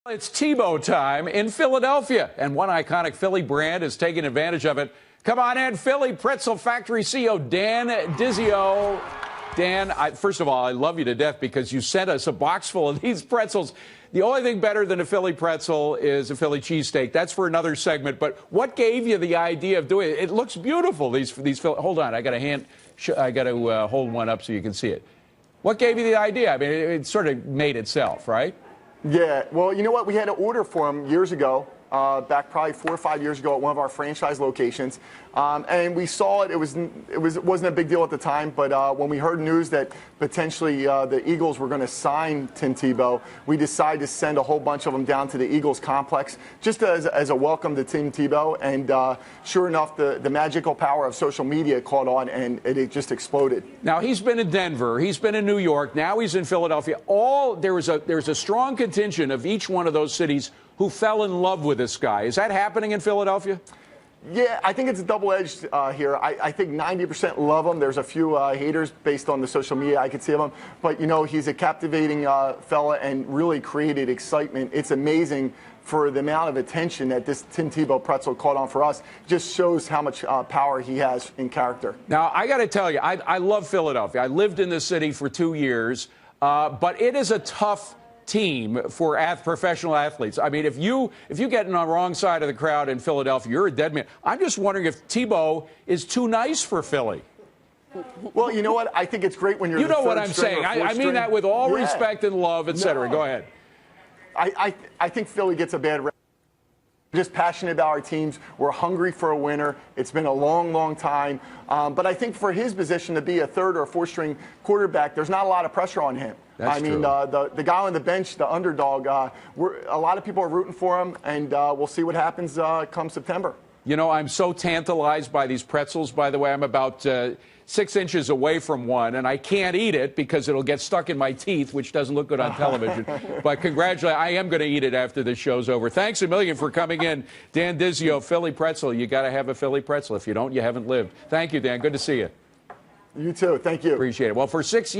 It's Tebow time in Philadelphia, and one iconic Philly brand is taking advantage of it. Come on in, Philly Pretzel Factory CEO Dan Dizio. Dan, first of all, I love you to death because you sent us a box full of these pretzels. The only thing better than a Philly pretzel is a Philly cheesesteak. That's for another segment. But what gave you the idea of doing it? It looks beautiful. Hold on, I got to hold one up so you can see it. What gave you the idea? I mean, it sort of made itself, right? Yeah, well, you know what? We had an order for them years ago, back probably 4 or 5 years ago at one of our franchise locations, and we saw it. It wasn't a big deal at the time, but when we heard news that potentially the Eagles were going to sign Tim Tebow, we decided to send a whole bunch of them down to the Eagles complex just as a welcome to Tim Tebow. And sure enough, the magical power of social media caught on, and it just exploded. Now he's been in Denver, he's been in New York, now he's in Philadelphia. There's a strong contingent of each one of those cities who fell in love with this guy. Is that happening in Philadelphia? Yeah, I think it's double-edged here. I think 90% love him. There's a few haters based on the social media I could see of him. But, you know, he's a captivating fella and really created excitement. It's amazing for the amount of attention that this Tim Tebow pretzel caught on for us. Just shows how much power he has in character. Now, I got to tell you, I love Philadelphia. I lived in this city for 2 years, but it is a tough team for professional athletes. I mean, if you get on the wrong side of the crowd in Philadelphia, you're a dead man. I'm just wondering if Tebow is too nice for Philly. Well, you know what? I think it's great when you're. You know what I'm saying. I mean that with all respect and love, etc. Go ahead. I think Philly gets a bad rep. We're just passionate about our teams. We're hungry for a winner. It's been a long, long time. But I think for his position to be a third or fourth string quarterback, there's not a lot of pressure on him. That's true. The guy on the bench, the underdog, a lot of people are rooting for him, and we'll see what happens come September. You know, I'm so tantalized by these pretzels. By the way, I'm about 6 inches away from one, and I can't eat it because it'll get stuck in my teeth, which doesn't look good on television. But congratulations, I am going to eat it after the show's over. Thanks a million for coming in. Dan Dizio, Philly Pretzel. You got to have a Philly Pretzel. If you don't, you haven't lived. Thank you, Dan. Good to see you. You too. Thank you. Appreciate it. Well, for 6 years.